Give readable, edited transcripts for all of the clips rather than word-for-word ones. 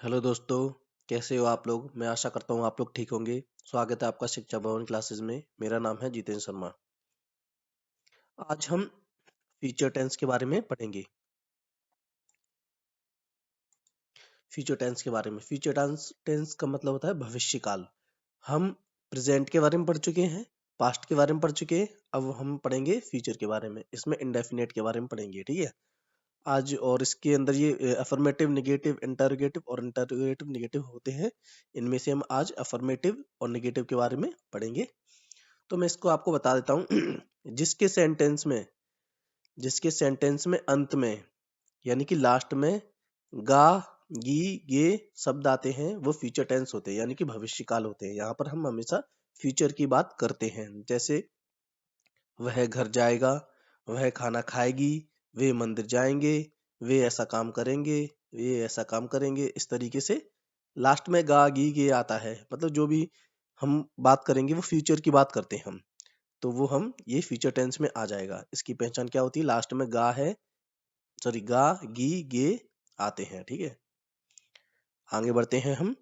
Hello दोस्तों, कैसे हो आप लोग। मैं आशा करता हूँ आप लोग ठीक होंगे। स्वागत है आपका शिक्षा भवन क्लासेस में। मेरा नाम है जितेंद्र शर्मा। आज हम फ्यूचर टेंस के बारे में पढ़ेंगे। फ्यूचर टेंस के बारे में, फ्यूचर टेंस टेंस का मतलब होता है भविष्य काल। हम प्रेजेंट के बारे में पढ़ चुके हैं, पास्ट के बारे में पढ़ चुके हैं। अब हम पढ़ेंगे फ्यूचर के बारे में। इसमें इंडेफिनेट के बारे में पढ़ेंगे, ठीक है। आज और इसके अंदर ये अफर्मेटिव, नेगेटिव, इंटरोगेटिव और इंटरोगेटिव नेगेटिव होते हैं। इनमें से हम आज अफर्मेटिव और नेगेटिव के बारे में पढ़ेंगे। तो मैं इसको आपको बता देता हूँ। जिसके सेंटेंस में अंत में यानी कि लास्ट में गा, गी, गे शब्द आते हैं वो फ्यूचर टेंस होते हैं, यानी कि भविष्य काल होते हैं। यहाँ पर हम हमेशा फ्यूचर की बात करते हैं। जैसे वह घर जाएगा, वह खाना खाएगी, वे मंदिर जाएंगे, वे ऐसा काम करेंगे, वे ऐसा काम करेंगे। इस तरीके से लास्ट में गा, गी, गे आता है। मतलब जो भी हम बात करेंगे वो फ्यूचर की बात करते हैं हम। तो वो हम ये फ्यूचर टेंस में आ जाएगा। इसकी पहचान क्या होती है? लास्ट में गा है, सॉरी गा, गी, गे आते हैं, ठीक है। आगे बढ़ते हैं हम।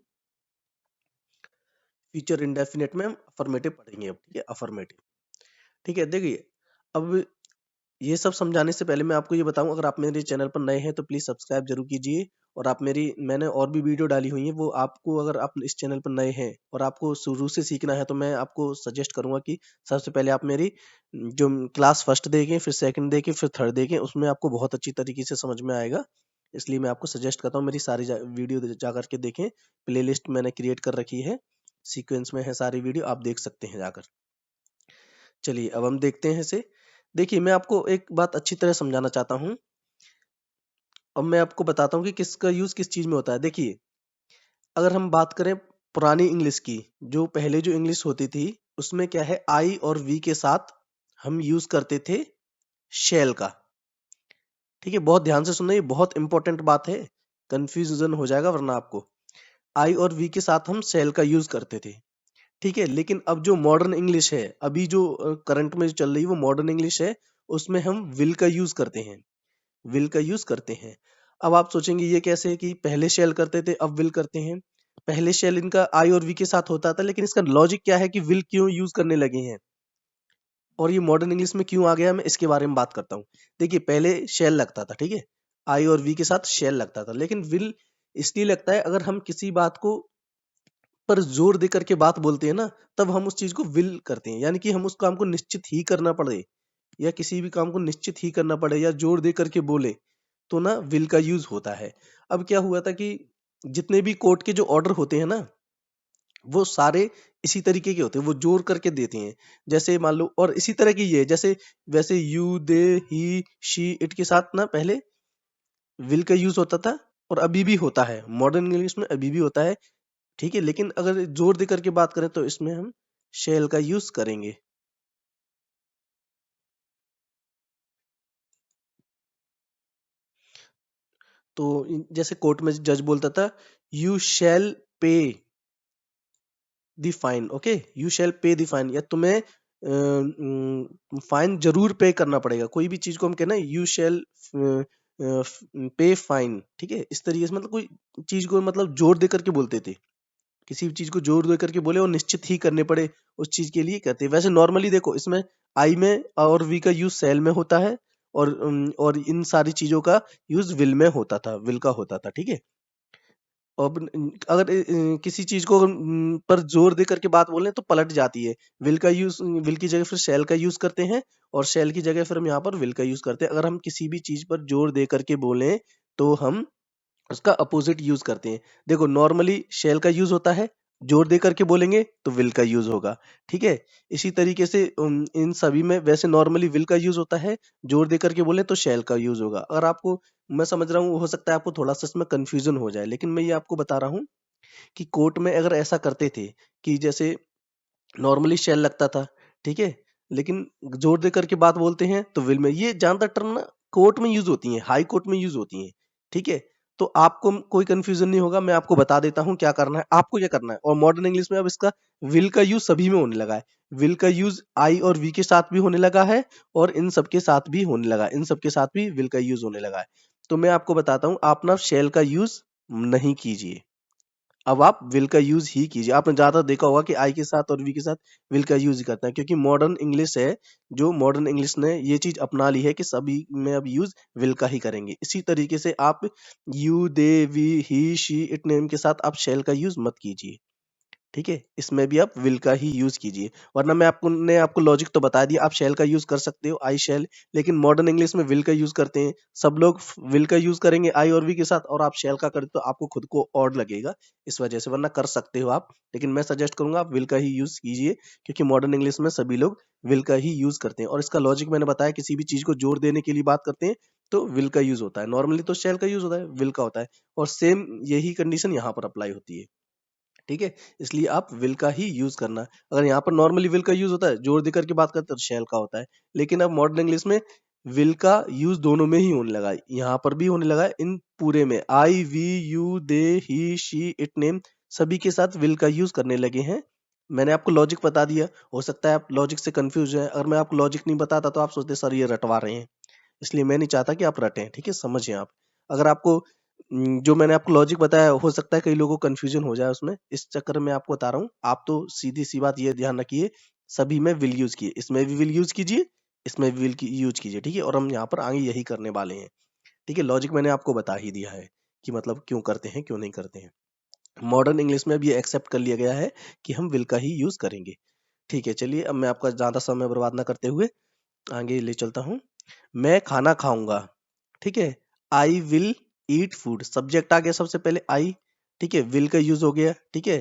फ्यूचर इंडेफिनिट में हम अफर्मेटिव पढ़ेंगे अब, ठीक है। अफर्मेटिव, ठीक है। देखिए, अब ये सब समझाने से पहले मैं आपको ये बताऊं, अगर आप मेरे चैनल पर नए हैं तो प्लीज सब्सक्राइब जरूर कीजिए। और आप मैंने और भी वीडियो डाली हुई है, वो आपको, अगर आप इस चैनल पर नए हैं और आपको शुरू से सीखना है तो मैं आपको सजेस्ट करूंगा कि सबसे पहले आप मेरी जो क्लास फर्स्ट देखें, फिर सेकंड देखें, फिर थर्ड देखें। उसमें आपको बहुत अच्छी तरीके से समझ में आएगा। इसलिए मैं आपको सजेस्ट करता हूँ मेरी सारी वीडियो जा करके देखें। प्लेलिस्ट मैंने क्रिएट कर रखी है, सीक्वेंस में है सारी वीडियो, आप देख सकते हैं जाकर। चलिए अब हम देखते हैं इसे। देखिए, मैं आपको एक बात अच्छी तरह समझाना चाहता हूँ। अब मैं आपको बताता हूँ कि किसका यूज किस चीज में होता है। देखिए, अगर हम बात करें पुरानी इंग्लिश की, जो पहले जो इंग्लिश होती थी उसमें क्या है, आई और वी के साथ हम यूज करते थे शेल का। ठीक है, बहुत ध्यान से सुनना, ये बहुत इंपॉर्टेंट बात है। कंफ्यूजन हो जाएगा वरना आपको। आई और वी के साथ हम शेल का यूज करते थे, ठीक है। लेकिन अब जो मॉडर्न इंग्लिश है, अभी जो करंट में जो चल रही है वो मॉडर्न इंग्लिश है, उसमें हम विल का यूज करते हैं। विल का यूज करते हैं। अब आप सोचेंगे ये कैसे कि पहले शेल करते थे अब विल करते हैं। पहले शेल इनका आई और वी के साथ होता था, लेकिन इसका लॉजिक क्या है कि विल क्यों यूज करने लगे हैं और ये मॉडर्न इंग्लिश में क्यों आ गया, मैं इसके बारे में बात करता हूँ। देखिए, पहले शेल लगता था, ठीक है, आई और वी के साथ शेल लगता था, लेकिन विल इसलिए लगता है अगर हम किसी बात को पर जोर दे करके बात बोलते हैं ना, तब हम उस चीज को विल करते हैं। यानी कि हम उस काम को निश्चित ही करना पड़े, या किसी भी काम को निश्चित ही करना पड़े या जोर दे करके बोले, तो ना विल का यूज होता है। अब क्या हुआ था कि जितने भी कोर्ट के जो ऑर्डर होते हैं ना, वो सारे इसी तरीके के होते हैं, वो जोर करके देते हैं। जैसे मान लो, और इसी तरह की ये जैसे वैसे you, they, he, she, it के साथ ना पहले विल का यूज होता था, और अभी भी होता है, मॉडर्न इंग्लिश में अभी भी होता है, ठीक है। लेकिन अगर जोर दे करके बात करें तो इसमें हम शेल का यूज करेंगे। तो जैसे कोर्ट में जज बोलता था, यू शैल पे the fine, okay, you shall पे द फाइन, या तुम्हें फाइन जरूर पे करना पड़ेगा। कोई भी चीज को हम कहना, यू शैल पे फाइन, ठीक है। इस तरीके से मतलब कोई चीज को मतलब जोर दे करके बोलते थे। किसी भी चीज को जोर दे करके बोले और निश्चित ही करने पड़े, उस चीज के लिए कहते हैं। वैसे नॉर्मली देखो, इसमें आई में और वी का यूज सेल में होता है, और इन सारी चीजों का यूज विल में होता था, विल का होता था, ठीक है। अब अगर किसी चीज को पर जोर दे करके बात बोले तो पलट जाती है। विल का यूज, विल की जगह फिर शेल का यूज करते हैं, और शेल की जगह फिर हम यहाँ पर विल का यूज करते हैं। अगर हम किसी भी चीज पर जोर दे करके बोले तो हम उसका अपोजिट यूज करते हैं। देखो, नॉर्मली शेल का यूज होता है, जोर दे करके बोलेंगे तो विल का यूज होगा, ठीक है। इसी तरीके से इन सभी में वैसे नॉर्मली विल का यूज होता है, जोर दे करके बोले तो शेल का यूज होगा। अगर आपको, मैं समझ रहा हूँ हो सकता है आपको थोड़ा सा इसमें कंफ्यूजन हो जाए, लेकिन मैं ये आपको बता रहा हूँ कि कोर्ट में अगर ऐसा करते थे कि जैसे नॉर्मली शेल लगता था, ठीक है, लेकिन जोर दे करके बात बोलते हैं तो विल में। ये ज्यादातर टर्म ना कोर्ट में यूज होती हैं, हाई कोर्ट में यूज होती हैं, ठीक है। तो आपको कोई कंफ्यूजन नहीं होगा, मैं आपको बता देता हूँ क्या करना है, आपको क्या करना है। और मॉडर्न इंग्लिश में अब इसका विल का यूज सभी में होने लगा है। विल का यूज आई और वी के साथ भी होने लगा है, और इन सबके साथ भी होने लगा है, इन सबके साथ भी विल का यूज होने लगा है। तो मैं आपको बताता हूँ, आप ना शेल का यूज नहीं कीजिए, अब आप विल का यूज ही कीजिए। आपने ज्यादा देखा होगा कि आई के साथ और वी के साथ विल का यूज करते हैं, क्योंकि मॉडर्न इंग्लिश है, जो मॉडर्न इंग्लिश ने ये चीज अपना ली है कि सभी में अब यूज विल का ही करेंगे। इसी तरीके से आप you, they, we, he, she, it name के साथ आप शैल का यूज मत कीजिए। ठीक है, इसमें भी आप विल का ही यूज कीजिए। वरना आपको लॉजिक तो बता दिया, आप शैल का यूज कर सकते हो, आई शैल, लेकिन मॉडर्न इंग्लिश में विल का यूज करते हैं। सब लोग विल का यूज करेंगे आई और वी के साथ, और आप शैल का करते तो आपको खुद को ऑड लगेगा इस वजह से। वरना कर सकते हो आप, लेकिन मैं सजेस्ट करूंगा आप विल का ही यूज कीजिए, क्योंकि मॉडर्न इंग्लिश में सभी लोग विल का ही यूज करते हैं। और इसका लॉजिक मैंने बताया, किसी भी चीज को जोर देने के लिए बात करते हैं तो विल का यूज होता है। नॉर्मली तो शैल का यूज होता है, विल का होता है। और सेम यही कंडीशन यहाँ पर अप्लाई होती है। ठीक है, इसलिए आप विल का ही यूज करना। अगर यहाँ पर नॉर्मली विल का यूज होता है, जोर देकर के बात करते हैं तो शैल का होता है। लेकिन अब मॉडर्न इंग्लिश में विल का यूज दोनों में ही होने लगा है, यहाँ पर भी होने लगा है, इन पूरे में I, we, you, they, he, she, it name सभी के साथ विल का यूज करने लगे हैं। मैंने आपको लॉजिक बता दिया, हो सकता है आप लॉजिक से कंफ्यूज हैं। अगर मैं आपको लॉजिक नहीं बताता तो आप सोचते सर ये रटवा रहे हैं, इसलिए मैं नहीं चाहता कि आप रटें। ठीक है, समझिए आप। अगर आपको जो मैंने आपको लॉजिक बताया, हो सकता है कई लोगों को कंफ्यूजन हो जाए उसमें, इस चक्कर में आपको बता रहा हूँ। आप तो सीधी सी बात ये ध्यान रखिए, सभी में विल यूज कीजिए, इसमें भी विल यूज कीजिए, इसमें भी विल यूज कीजिए। ठीक है, और हम यहाँ पर आगे यही करने वाले हैं। ठीक है, लॉजिक मैंने आपको बता ही दिया है कि मतलब क्यों करते हैं क्यों नहीं करते हैं। मॉडर्न इंग्लिश में भी ये एक्सेप्ट कर लिया गया है कि हम विल का ही यूज करेंगे। ठीक है, चलिए अब मैं आपका ज्यादा समय बर्बाद ना करते हुए आगे ले चलता हूँ। मैं खाना खाऊंगा। ठीक है, I will eat food, subject आ गया सबसे पहले आई। ठीक है, विल का यूज हो गया। ठीक है,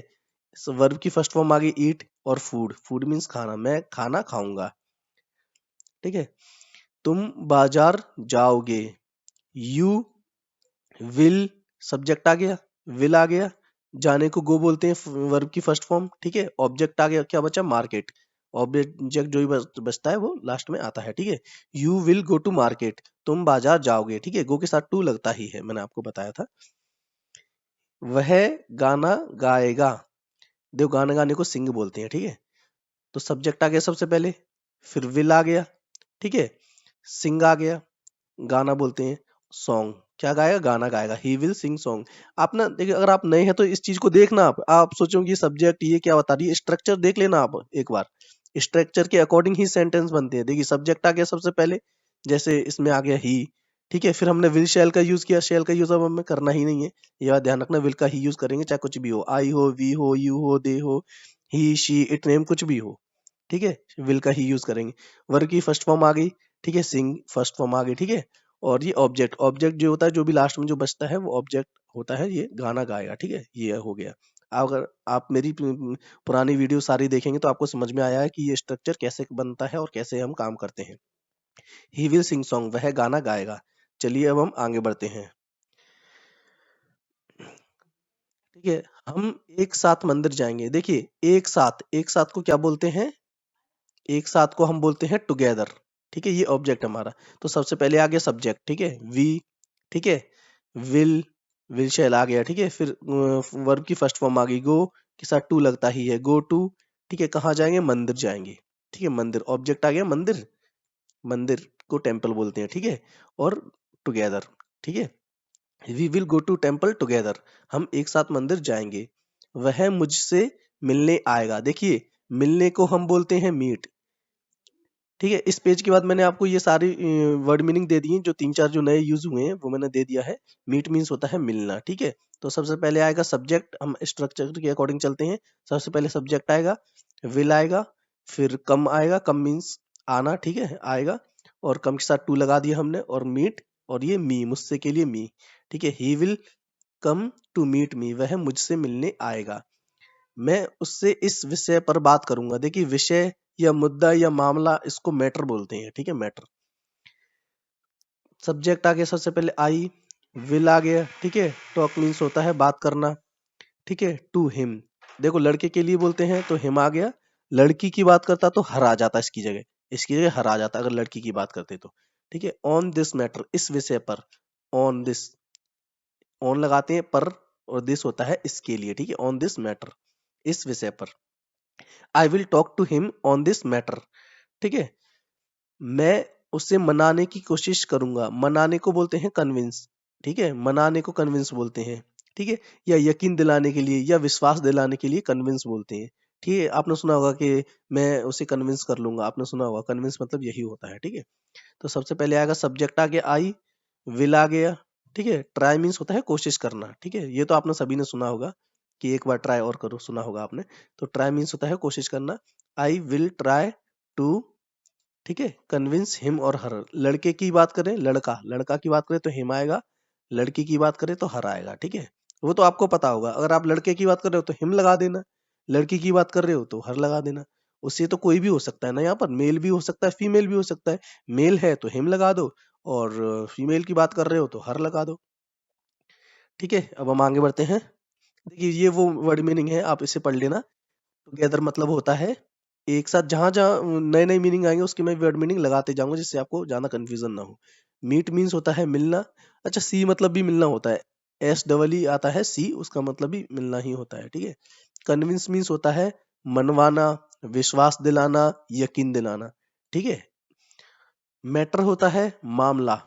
वर्ब की फर्स्ट फॉर्म आ गई ईट, और फूड, फूड मीन्स खाना, मैं खाना खाऊंगा। ठीक है, तुम बाजार जाओगे, यू विल, सब्जेक्ट आ गया, विल आ गया, जाने को गो बोलते हैं वर्ब की फर्स्ट फॉर्म। ठीक है, ऑब्जेक्ट आ गया, क्या बचा मार्केट, ऑब्जेक्ट जो भी बचता है वो लास्ट में आता है। ठीक है, you will go to market, तुम बाजार जाओगे। ठीक है, गो के साथ टू लगता ही है, मैंने आपको बताया था। वह गाना गाएगा, देखो गाना गाने को सिंग बोलते हैं। ठीक है, तो सब्जेक्ट आ गया सबसे पहले, फिर विल आ गया। ठीक है, सिंग आ गया, गाना बोलते हैं, सॉन्ग, क्या गाएगा, गाना गाएगा, ही विल सिंग सॉन्ग। आप ना देखिए, अगर आप नए हैं तो इस चीज को देखना, आप सोचोगे सब्जेक्ट ये क्या बता रही है, स्ट्रक्चर देख लेना आप एक बार, स्ट्रक्चर के अकॉर्डिंग ही सेंटेंस बनते हैं। देखिए सब्जेक्ट आ गया सबसे पहले, जैसे इसमें आ गया ही। ठीक है, फिर हमने विल शैल का यूज किया, शैल का यूज अब हमें करना ही नहीं है, ये बात ध्यान रखना, विल का ही यूज करेंगे, चाहे कुछ भी हो, आई हो, वी हो, यू हो, दे हो, ही, शी, इट नेम कुछ भी हो। ठीक है, विल का ही यूज करेंगे। वर्ग की फर्स्ट फॉर्म आ गई। ठीक है, सिंग फर्स्ट फॉर्म आ गई। ठीक है, और ये ऑब्जेक्ट, ऑब्जेक्ट जो होता है, जो भी लास्ट में जो बचता है वो ऑब्जेक्ट होता है, ये गाना गाएगा। ठीक है, ये हो गया। अगर आप मेरी पुरानी वीडियो सारी देखेंगे तो आपको समझ में आया है कि ये स्ट्रक्चर कैसे बनता है और कैसे हम काम करते हैं। ही विल सिंग सॉन्ग, वह गाना गाएगा। चलिए अब हम आगे बढ़ते हैं। ठीक है, हम एक साथ मंदिर जाएंगे। देखिए एक साथ, एक साथ को क्या बोलते हैं, एक साथ को हम बोलते हैं टुगेदर। ठीक है, ये ऑब्जेक्ट हमारा। तो सबसे पहले आ गया सब्जेक्ट, ठीक है, वी। ठीक है, विल, विल शैल आ गया। ठीक है, फिर वर्ब की फर्स्ट फॉर्म आ गई, गो के साथ टू लगता ही है, गो टू। ठीक है, कहाँ जाएंगे, मंदिर जाएंगे। ठीक है, मंदिर, ऑब्जेक्ट आ गया मंदिर, मंदिर को टेम्पल बोलते हैं। ठीक है, और टुगेदर। ठीक है, we will go to temple together, हम एक साथ मंदिर जाएंगे। वह मुझसे मिलने आएगा। देखिए मिलने को हम बोलते हैं मीट। ठीक है, इस पेज के बाद मैंने आपको ये सारी वर्ड मीनिंग दे दी है, जो तीन चार जो नए यूज हुए हैं वो मैंने दे दिया है। मीट मीन्स होता है मिलना। ठीक है, तो सबसे पहले आएगा सब्जेक्ट, हम स्ट्रक्चर के अकॉर्डिंग चलते हैं। सबसे पहले सब्जेक्ट आएगा, विल आएगा, फिर कम आएगा, कम मीन्स आना। ठीक है, आएगा, और कम के साथ टू लगा दिया हमने, और मीट, और ये मी, मुझसे के लिए मी। ठीक है, he will come to meet me, वह मुझसे मिलने आएगा। मैं उससे इस विषय पर बात करूंगा। देखिए विषय या मुद्दा या मामला, इसको मैटर बोलते हैं। ठीक है, मैटर। सब्जेक्ट आ गया सबसे पहले आई, विल आ गया। ठीक है, टॉक मीन्स होता है बात करना। ठीक है, टू हिम, देखो लड़के के लिए बोलते हैं तो हिम आ गया। लड़की की बात करता तो हर आ जाता इसकी जगह, इसकी जगह हर आ जाता अगर लड़की की बात करते तो। ठीक है, ऑन दिस मैटर, इस विषय पर, ऑन दिस, ऑन लगाते हैं पर, और दिस होता है इसके लिए। ठीक है, ऑन दिस मैटर, इस विषय पर। I will talk to him on this matter. ठीक है, मैं उसे मनाने की कोशिश करूंगा, मनाने को बोलते हैं कन्विंस। ठीक है, मनाने को कन्विंस बोलते हैं। ठीक है? या यकीन दिलाने के लिए या विश्वास दिलाने के लिए कन्विंस बोलते हैं। ठीक है? आपने सुना होगा कि मैं उसे कन्विंस कर लूँगा, आपने सुना होगा कन्विंस मतलब यही होता है, ठीक है? तो सबसे पहले आएगा सब्जेक्ट आ गया आई, विल आ गया, ठीक है? ट्राई मीन्स होता है कोशिश करना, ठीक है? ये तो आपने सभी ने सुना होगा कि एक बार ट्राई और करो, सुना होगा आपने। तो ट्राई मीन्स होता है कोशिश करना। आई विल ट्राई टू, ठीक है, कन्विंस हिम और हर। लड़के की बात करें, लड़का लड़का की बात करें तो हिम आएगा, लड़की की बात करें तो हर आएगा, ठीक है? वो तो आपको पता होगा। अगर आप लड़के की बात कर रहे हो तो हिम लगा देना, लड़की की बात कर रहे हो तो हर लगा देना। उससे तो कोई भी हो सकता है ना, यहाँ पर मेल भी हो सकता है, फीमेल भी हो सकता है। मेल है तो हिम लगा दो, और फीमेल की बात कर रहे हो तो हर लगा दो, ठीक है? अब हम आगे बढ़ते हैं। देखिए ये वो वर्ड मीनिंग है, आप इसे पढ़ लेना। टुगेदर मतलब होता है एक साथ। जहाँ-जहाँ नए-नए मीनिंग आएँगे उसकी मैं वर्ड मीनिंग लगाते जाऊँगा, जिससे आपको ज़्यादा कन्फ्यूज़न ना हो। मीट मीन्स होता है मिलना। अच्छा, सी मतलब भी मिलना होता है। एस डबल ई आता है सी, उसका मतलब भी मिलना ही होता है, ठीक है? कन्विंस मीन्स होता है मनवाना, विश्वास दिलाना, यकीन दिलाना, ठीक है? मैटर होता है मामला,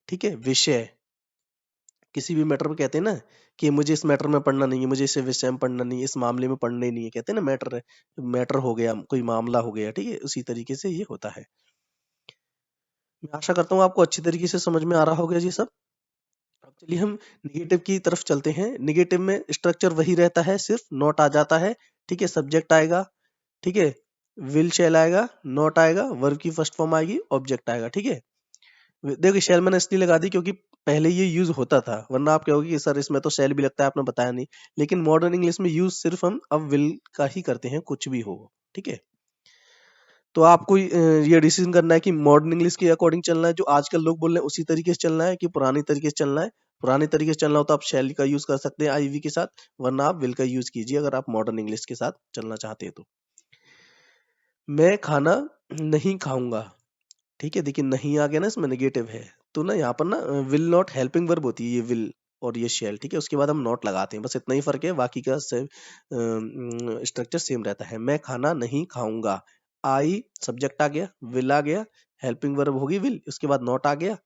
ठीक है? विषय। किसी भी मैटर में कहते हैं ना कि मुझे इस मैटर में पढ़ना नहीं है, मुझे इस विषय में पढ़ना नहीं है, इस मामले में पढ़ना ही नहीं है, कहते हैं ना मैटर है, मैटर हो गया, कोई मामला हो गया, ठीक है? उसी तरीके से ये होता है। मैं आशा करता हूँ आपको अच्छी तरीके से समझ में आ रहा होगा ये सब। अब चलिए हम निगेटिव की तरफ चलते हैं। निगेटिव में स्ट्रक्चर वही रहता है, सिर्फ नॉट आ जाता है, ठीक है? सब्जेक्ट आएगा, ठीक है? विल शैल आएगा, नॉट आएगा, वर्ब की फर्स्ट फॉर्म आएगी, ऑब्जेक्ट आएगा, ठीक है? देखिए शैल मैंने इसलिए लगा दी क्योंकि पहले ये यूज होता था, वरना आप कहोगे कि सर इसमें तो शैल भी लगता है, आपने बताया नहीं। लेकिन मॉडर्न इंग्लिश में यूज सिर्फ हम अब विल का ही करते हैं, कुछ भी हो, ठीक है? तो आपको ये डिसीजन करना है कि मॉडर्न इंग्लिश के अकॉर्डिंग चलना है, जो आजकल लोग बोल रहे हैं उसी तरीके से चलना है, कि पुरानी तरीके से चलना है। पुराने तरीके से चलना हो तो आप शैल का यूज कर सकते हैं आईवी के साथ, वरना आप विल का यूज कीजिए अगर आप मॉडर्न इंग्लिश के साथ चलना चाहते हैं तो। मैं खाना नहीं खाऊंगा, ठीक है? देखिए नहीं आ गया ना, इसमें नेगेटिव है, तो ना यहाँ पर ना विल नॉट हेल्पिंग वर्ब होती है, ये विल और ये शैल, ठीक है? उसके बाद हम नॉट लगाते हैं, बस इतना ही फर्क है, बाकी का सेम स्ट्रक्चर सेम रहता है। मैं खाना नहीं खाऊंगा, आई सब्जेक्ट आ गया, विल आ गया, हेल्पिंग वर्ब होगी विल, उसके बाद नॉट आ गया,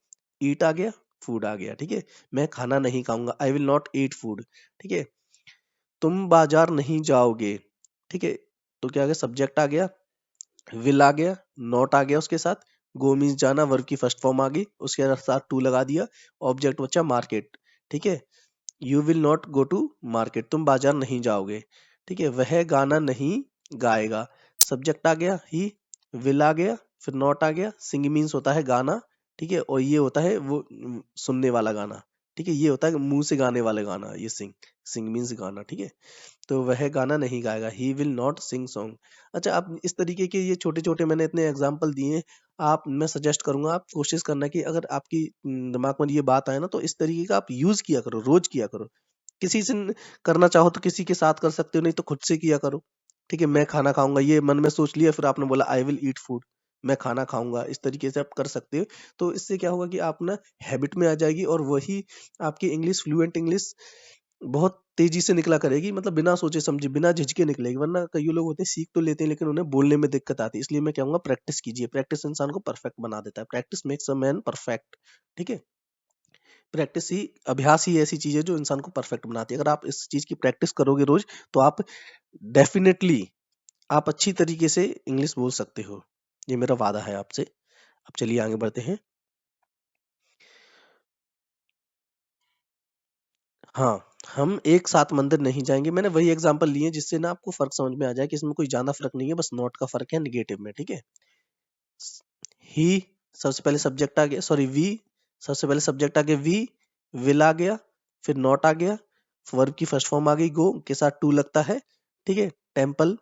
ईट आ गया, फूड आ गया, ठीक है? मैं खाना नहीं खाऊंगा, आई विल नॉट ईट फूड, ठीक है? तुम बाजार नहीं जाओगे, ठीक है? तो क्या आ गया, सब्जेक्ट आ गया, विल आ गया, नॉट आ गया उसके साथ, गो मीन्स जाना, वर्ब की फर्स्ट फॉर्म आ गई, उसके साथ टू लगा दिया, ऑब्जेक्ट बचा मार्केट, ठीक है? You will not go to market, तुम बाजार नहीं जाओगे, ठीक है? वह गाना नहीं गाएगा, सब्जेक्ट आ गया ही, विल आ गया, फिर नॉट आ गया, सिंग मीन्स होता है गाना, ठीक है? और ये होता है वो सुनने वाला गाना, ठीक है? ये होता है मुंह से गाने वाला गाना, ये सिंग, सिंग मीन्स गाना, ठीक है? तो वह गाना नहीं गाएगा, he will not sing song. अच्छा, आप इस तरीके के ये छोटे-छोटे मैंने इतने एग्जांपल दिए हैं, आप मैं सजेस्ट करूँगा आप कोशिश करना कि अगर आपकी दिमाग में ये बात आए ना तो इस तरीके का आप यूज़ किया करो, रोज़ किया करो। किसी से करना चाहो तो किसी के साथ कर सकते हो, नहीं तो खुद से किया करो, ठीक है? मैं खाना खाऊँगा, ये मन में सोच लिया, फिर आपने बोला आई विल ईट फूड, मैं खाना खाऊँगा, इस तरीके से आप कर सकते हो। तो इससे क्या होगा कि आप ना हैबिट में आ जाएगी, और वही आपकी इंग्लिश फ्लुएंट इंग्लिश बहुत तेजी से निकला करेगी, मतलब बिना सोचे समझे, बिना झिझके निकलेगी। वरना कई लोग होते हैं सीख तो लेते हैं लेकिन उन्हें बोलने में दिक्कत आती है। इसलिए मैं कहूँगा प्रैक्टिस कीजिए, प्रैक्टिस इंसान को परफेक्ट बना देता है। Practice makes a man perfect, ठीक है? प्रैक्टिस ही, अभ्यास ही ऐसी चीज है जो इंसान को परफेक्ट बनाती है। अगर आप इस चीज की प्रैक्टिस करोगे रोज, तो आप डेफिनेटली आप अच्छी तरीके से इंग्लिश बोल सकते हो। ये मेरा वादा है आपसे। अब चलिए आगे बढ़ते हैं। हाँ, हम एक साथ मंदिर नहीं जाएंगे। मैंने वही एग्जांपल लिए जिससे ना आपको फर्क समझ में आ जाए कि इसमें कोई ज्यादा फर्क नहीं है, बस नोट का फर्क है निगेटिव में, ठीक है? ही सबसे पहले सब्जेक्ट आ गया, सॉरी वी, सबसे पहले सब्जेक्ट आ गया वी, विल आ गया, फिर नॉट आ गया, वर्ब की फर्स्ट फॉर्म आ गई गो, के साथ टू लगता है, ठीक है? टेम्पल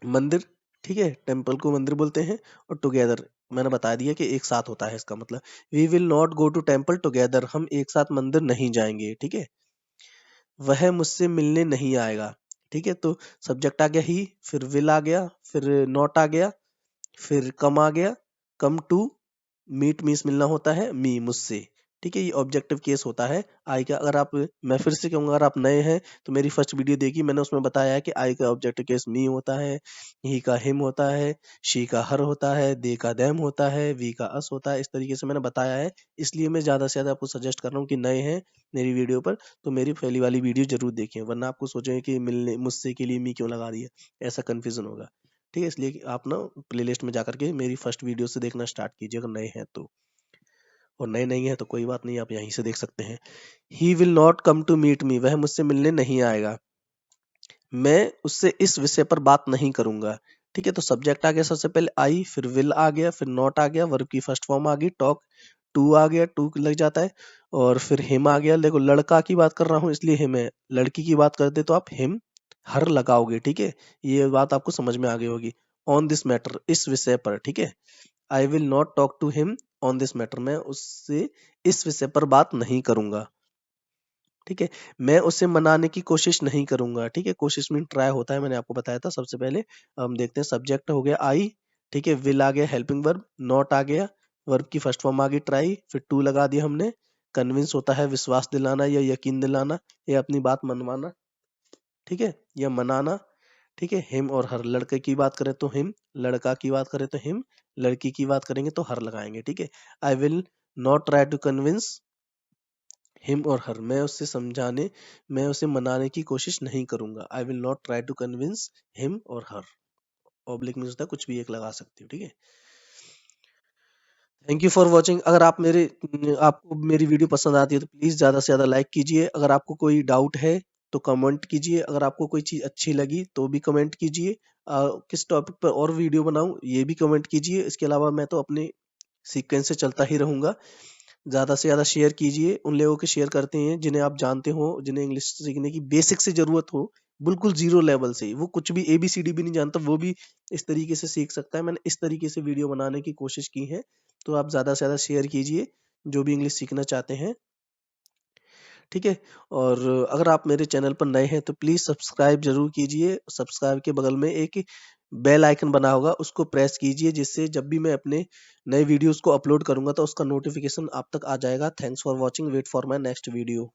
मंदिर, ठीक है? टेम्पल को मंदिर बोलते हैं। और टुगेदर मैंने बता दिया कि एक साथ होता है, इसका मतलब we will not go to temple together, हम एक साथ मंदिर नहीं जाएंगे, ठीक है? वह मुझसे मिलने नहीं आएगा, ठीक है? तो सब्जेक्ट आ गया ही, फिर विल आ गया, फिर नॉट आ गया, फिर कम आ गया, कम टू, मीट मीन्स मिलना होता है, मी मुझसे, ठीक है, ये ऑब्जेक्टिव केस होता है आई का। अगर आप, मैं फिर से कहूंगा, अगर आप नए हैं तो मेरी फर्स्ट वीडियो देखिए, मैंने उसमें बताया है कि आई का ऑब्जेक्टिव केस मी होता है, ही का हिम होता है, शी का हर होता है, दे का देम होता है, वी का अस होता है। इस तरीके से मैंने बताया है, इसलिए मैं ज्यादा से ज्यादा आपको सजेस्ट कर रहा हूँ कि नए हैं मेरी वीडियो पर तो मेरी पहली वाली वीडियो जरूर देखें, वरना आपको सोचेंगे कि मिलने मुझसे के लिए मी क्यों लगा दिया, ऐसा कंफ्यूजन होगा। ठीक है, इसलिए कि आप ना प्लेलिस्ट में जाकर के मेरी फर्स्ट वीडियो से देखना स्टार्ट कीजिए अगर नए हैं तो, और नए नहीं है तो कोई बात नहीं, आप यहीं से देख सकते हैं। He will not come to meet me, वह मुझसे मिलने नहीं आएगा, मैं उससे इस विषय पर बात नहीं करूंगा। ठीक है, तो सब्जेक्ट आ गया सबसे पहले आई, फिर विल आ गया, फिर नॉट आ गया, वर्ब की फर्स्ट फॉर्म आ गई टॉक, टू आ गया, टू लग जाता है, और फिर हिम आ गया। देखो लड़का की बात कर रहा हूँ इसलिए हिम है, लड़की की बात करते तो आप हिम हर लगाओगे। ठीक है, ये बात आपको समझ में आ गई होगी। ऑन दिस मैटर, इस विषय पर। ठीक है, I will not talk to him on this matter, मैं उससे इस विषय पर बात नहीं करूंगा। ठीक है, मैं उसे मनाने की कोशिश नहीं करूंगा। ठीक है, कोशिश मीन ट्राई होता है, मैंने आपको बताया था सबसे पहले। हम देखते हैं, सब्जेक्ट हो गया आई, ठीक है, विल आ गया हेल्पिंग वर्ब, नॉट आ गया, वर्ब की फर्स्ट फॉर्म आ गई ट्राई, फिर टू लगा दिया हमने। कन्विंस होता है विश्वास दिलाना या यकीन दिलाना या अपनी बात मनवाना। ठीक है, या मनाना। ठीक है, हिम और हर, लड़के की बात करें तो हिम, लड़का की बात करें तो हिम, लड़की की बात करेंगे तो हर लगाएंगे। ठीक है, I will not try to convince him और हर, मैं उसे मनाने की कोशिश नहीं करूंगा। I will not try to convince him और हर। ऑब्लिक में होता है, कुछ भी एक लगा सकते हो। ठीक है, थैंक यू फॉर वॉचिंग। अगर आपको मेरी वीडियो पसंद आती है तो प्लीज ज्यादा से ज्यादा लाइक कीजिए। अगर आपको कोई डाउट है तो कमेंट कीजिए। अगर आपको कोई चीज अच्छी लगी तो भी कमेंट कीजिए। किस टॉपिक पर और वीडियो बनाऊं ये भी कमेंट कीजिए। इसके अलावा मैं तो अपने सीक्वेंस से चलता ही रहूंगा। ज़्यादा से ज़्यादा शेयर कीजिए, उन लोगों के शेयर करते हैं जिन्हें आप जानते हो, जिन्हें इंग्लिश सीखने की बेसिक से ज़रूरत हो, बिल्कुल ज़ीरो लेवल से। वो कुछ भी एबीसीडी भी नहीं जानता, वो भी इस तरीके से सीख सकता है। मैंने इस तरीके से वीडियो बनाने की कोशिश की है, तो आप ज़्यादा से ज़्यादा शेयर कीजिए, जो भी इंग्लिश सीखना चाहते हैं। ठीक है, और अगर आप मेरे चैनल पर नए हैं तो प्लीज़ सब्सक्राइब ज़रूर कीजिए। सब्सक्राइब के बगल में एक बेल आइकन बना होगा, उसको प्रेस कीजिए, जिससे जब भी मैं अपने नए वीडियोस को अपलोड करूंगा तो उसका नोटिफिकेशन आप तक आ जाएगा। Thanks for watching, wait for my next video.